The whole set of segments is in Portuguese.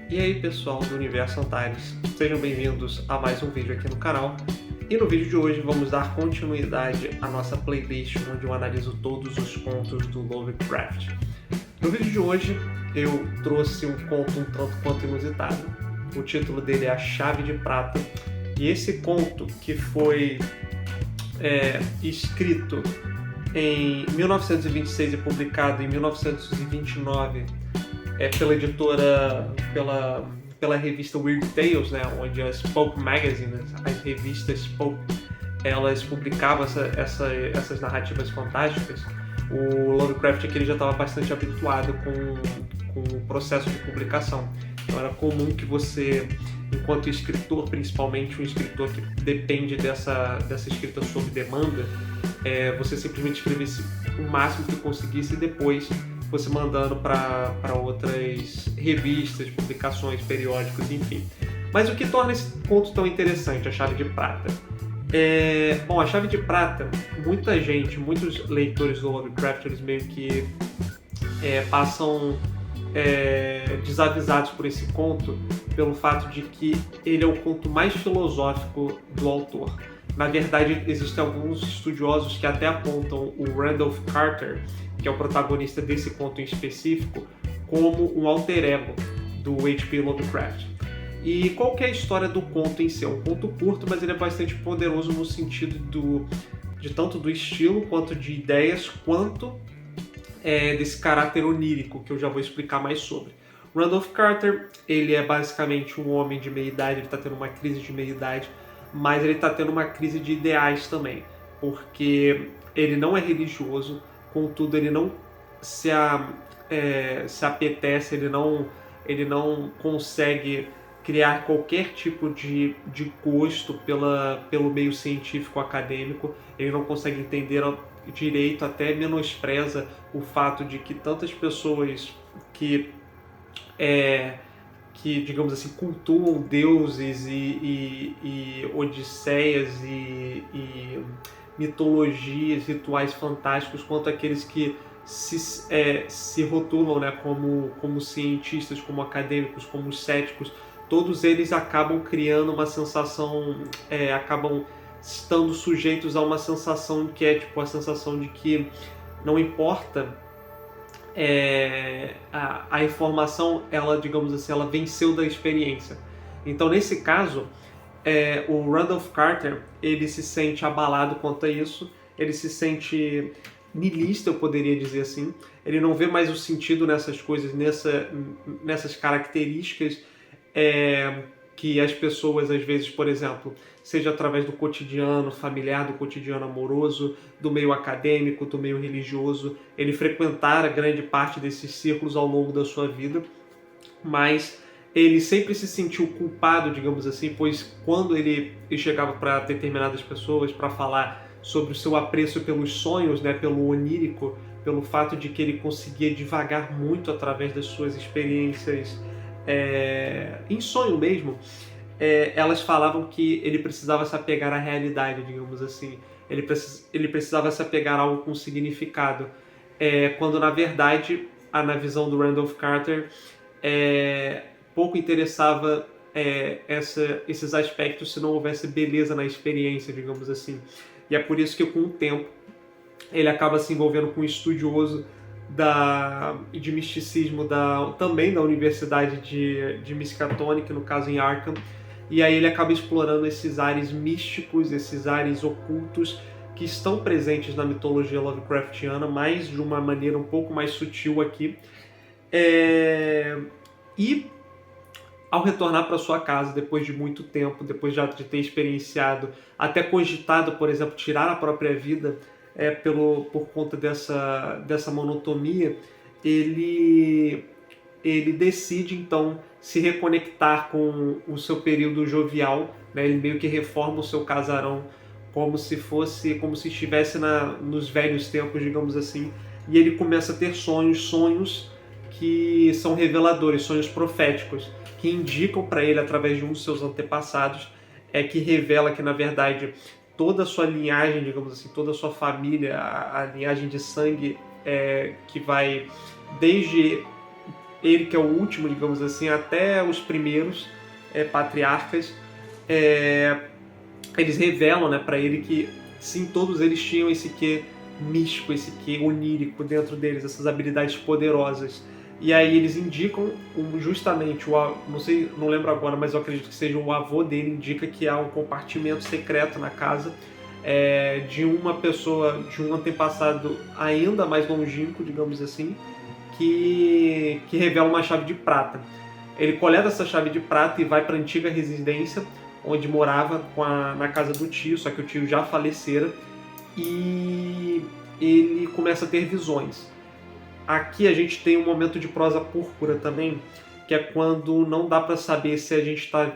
E aí pessoal do Universo Antares, sejam bem-vindos a mais um vídeo aqui no canal. E no vídeo de hoje vamos dar continuidade à nossa playlist onde eu analiso todos os contos do Lovecraft. No vídeo de hoje eu trouxe um conto um tanto quanto inusitado. O título dele é A Chave de Prata. E esse conto, que foi escrito em 1926 e publicado em 1929 pela editora, pela revista Weird Tales, né, onde as Pulp Magazine, as revistas Pulp, elas publicavam essas narrativas fantásticas. O Lovecraft aqui ele já estava bastante habituado com o processo de publicação. Então era comum que você, enquanto escritor, principalmente um escritor que depende dessa escrita sob demanda, você simplesmente escrevesse o máximo que conseguisse e depois você mandando para outras revistas, publicações, periódicos, enfim. Mas o que torna esse conto tão interessante, A Chave de Prata? Bom, A Chave de Prata, muitos leitores do Lovecraft, eles meio que passam desavisados por esse conto pelo fato de que ele é o conto mais filosófico do autor. Na verdade, existem alguns estudiosos que até apontam o Randolph Carter, que é o protagonista desse conto em específico, como um alter ego do H.P. Lovecraft. E qual que é a história do conto em si? É um conto curto, mas ele é bastante poderoso no sentido de tanto do estilo, quanto de ideias, quanto desse caráter onírico, que eu já vou explicar mais sobre. Randolph Carter, ele é basicamente um homem de meia-idade, ele está tendo uma crise de meia-idade, mas ele está tendo uma crise de ideais também, porque ele não é religioso, contudo ele não se apetece, ele não consegue criar qualquer tipo de gosto pelo meio científico acadêmico, ele não consegue entender direito, até menospreza o fato de que tantas pessoas que digamos assim, cultuam deuses e odisseias e mitologias, rituais fantásticos, quanto aqueles que se rotulam, né, como cientistas, como acadêmicos, como céticos. Todos eles acabam criando uma sensação, acabam estando sujeitos a uma sensação que é tipo a sensação de que não importa a informação, ela, digamos assim, ela venceu da experiência. Então, nesse caso, o Randolph Carter, ele se sente abalado quanto a isso, ele se sente niilista, eu poderia dizer assim. Ele não vê mais o sentido nessas coisas, nessas características que as pessoas, às vezes, por exemplo, seja através do cotidiano familiar, do cotidiano amoroso, do meio acadêmico, do meio religioso, ele frequentara grande parte desses círculos ao longo da sua vida, mas ele sempre se sentiu culpado, digamos assim, pois quando ele chegava para determinadas pessoas para falar sobre o seu apreço pelos sonhos, né, pelo onírico, pelo fato de que ele conseguia divagar muito através das suas experiências em sonho mesmo, elas falavam que ele precisava se apegar à realidade, digamos assim. Ele precisava se apegar a algo com significado. Quando, na verdade, na visão do Randolph Carter, pouco interessava esses aspectos se não houvesse beleza na experiência, digamos assim. E é por isso que, com o tempo, ele acaba se envolvendo com um estudioso de misticismo também da Universidade de Miskatonic, no caso em Arkham, e aí ele acaba explorando esses ares místicos, esses ares ocultos que estão presentes na mitologia Lovecraftiana, mas de uma maneira um pouco mais sutil aqui. E ao retornar para sua casa, depois de muito tempo, depois já de ter experienciado, até cogitado, por exemplo, tirar a própria vida, por conta dessa monotonia, ele decide então se reconectar com o seu período jovial, né? Ele meio que reforma o seu casarão como se estivesse nos velhos tempos, digamos assim, e ele começa a ter sonhos que são reveladores, sonhos proféticos, que indicam para ele, através de um dos seus antepassados, que revela que, na verdade, toda a sua linhagem, digamos assim, toda a sua família, a linhagem de sangue que vai desde ele que é o último, digamos assim, até os primeiros patriarcas, eles revelam, né, para ele que sim, todos eles tinham esse quê místico, esse quê onírico dentro deles, essas habilidades poderosas. E aí eles indicam justamente, não sei, não lembro agora, mas eu acredito que seja o avô dele, indica que há um compartimento secreto na casa de uma pessoa, de um antepassado ainda mais longínquo, digamos assim, que revela uma chave de prata. Ele coleta essa chave de prata e vai para a antiga residência onde morava na casa do tio, só que o tio já falecera, e ele começa a ter visões. Aqui a gente tem um momento de prosa púrpura também, que é quando não dá para saber se a gente está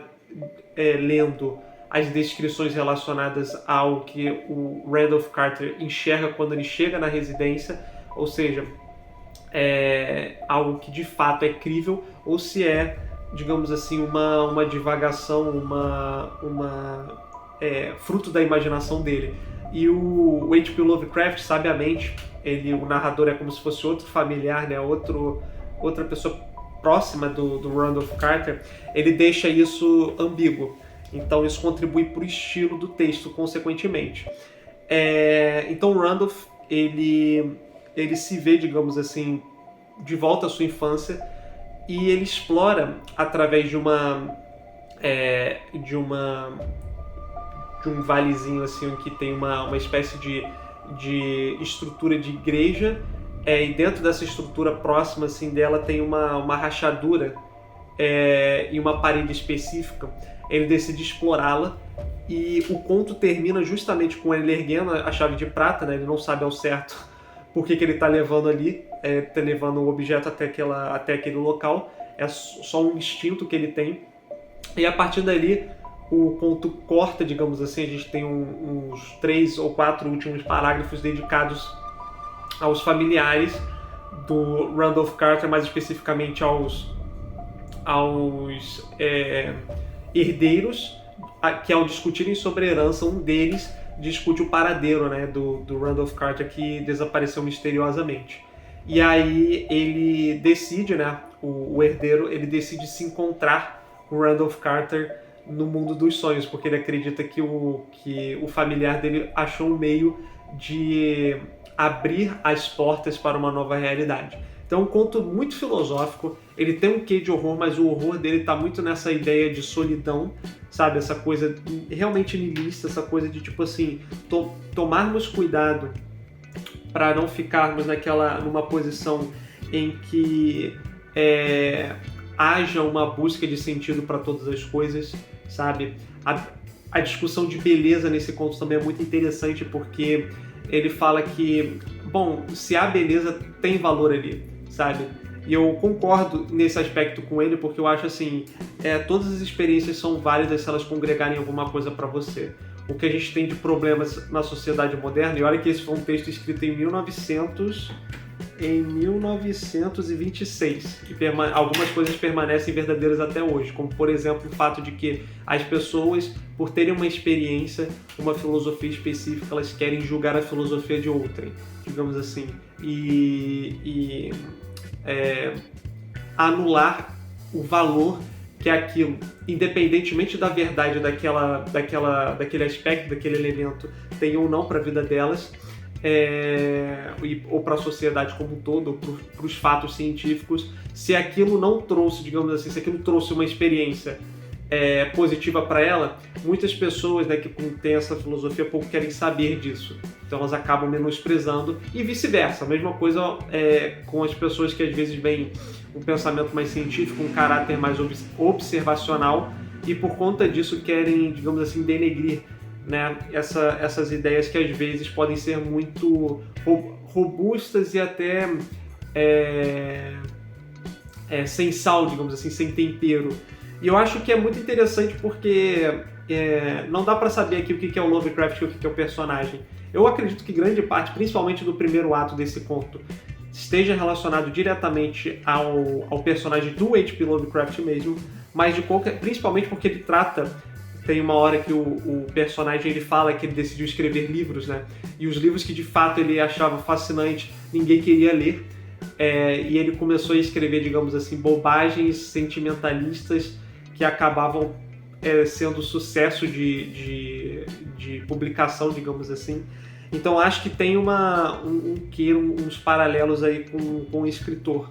lendo as descrições relacionadas ao que o Randolph Carter enxerga quando ele chega na residência, ou seja, algo que de fato é crível, ou se é, digamos assim, uma divagação, fruto da imaginação dele. E o H.P. Lovecraft, sabiamente, o narrador é como se fosse outro familiar, né? Outra pessoa próxima do Randolph Carter, ele deixa isso ambíguo. Então isso contribui para o estilo do texto, consequentemente. Então o Randolph, ele se vê, digamos assim, de volta à sua infância, e ele explora, através de um valezinho assim, que tem uma espécie de estrutura de igreja, e dentro dessa estrutura próxima assim dela tem uma rachadura e uma parede específica. Ele decide explorá-la, e o conto termina justamente com ele erguendo a chave de prata, né? Ele não sabe ao certo por que ele está levando ali, tá levando o objeto até aquele local, é só um instinto que ele tem. E a partir dali o conto corta, digamos assim, a gente tem uns 3 ou 4 últimos parágrafos dedicados aos familiares do Randolph Carter, mais especificamente aos herdeiros, que ao discutirem sobre a herança, um deles discute o paradeiro, né, do Randolph Carter, que desapareceu misteriosamente. E aí ele decide, né, o herdeiro, ele decide se encontrar com o Randolph Carter no mundo dos sonhos, porque ele acredita que o familiar dele achou um meio de abrir as portas para uma nova realidade. Então é um conto muito filosófico, ele tem um quê de horror, mas o horror dele está muito nessa ideia de solidão, sabe? Essa coisa realmente niilista, essa coisa de tipo assim, tomarmos cuidado para não ficarmos numa posição em que haja uma busca de sentido para todas as coisas, sabe? A discussão de beleza nesse conto também é muito interessante, porque ele fala que, bom, se há beleza, tem valor ali, sabe? E eu concordo nesse aspecto com ele, porque eu acho assim, todas as experiências são válidas se elas congregarem alguma coisa para você. O que a gente tem de problemas na sociedade moderna, e olha que esse foi um texto escrito em 1926, que algumas coisas permanecem verdadeiras até hoje, como por exemplo o fato de que as pessoas, por terem uma experiência, uma filosofia específica, elas querem julgar a filosofia de outrem, digamos assim, e anular o valor que aquilo, independentemente da verdade daquele aspecto, daquele elemento, tem ou não para a vida delas, ou para a sociedade como um todo, ou para os fatos científicos. Se aquilo não trouxe, digamos assim, se aquilo trouxe uma experiência positiva para ela, muitas pessoas, né, que têm essa filosofia pouco querem saber disso, então elas acabam menosprezando, e vice-versa. A mesma coisa com as pessoas que às vezes veem um pensamento mais científico, um caráter mais observacional, e por conta disso querem, digamos assim, denegrir, né, essas ideias que às vezes podem ser muito robustas e até sem sal, digamos assim, sem tempero. E eu acho que é muito interessante porque não dá para saber aqui o que é o Lovecraft e o que é o personagem. Eu acredito que grande parte, principalmente do primeiro ato desse conto, esteja relacionado diretamente ao personagem do H.P. Lovecraft mesmo, mas principalmente porque ele trata. Tem uma hora que o personagem ele fala que ele decidiu escrever livros, né? E os livros que de fato ele achava fascinante, ninguém queria ler. e ele começou a escrever, digamos assim, bobagens sentimentalistas que acabavam sendo sucesso de publicação, digamos assim. Então acho que tem uns paralelos aí com o escritor.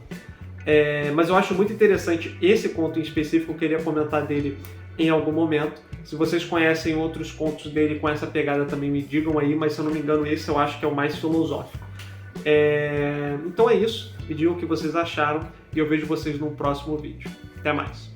Mas eu acho muito interessante esse conto em específico, eu queria comentar dele em algum momento. Se vocês conhecem outros contos dele com essa pegada também me digam aí, mas se eu não me engano esse eu acho que é o mais filosófico. Então é isso, me digam o que vocês acharam e eu vejo vocês no próximo vídeo. Até mais!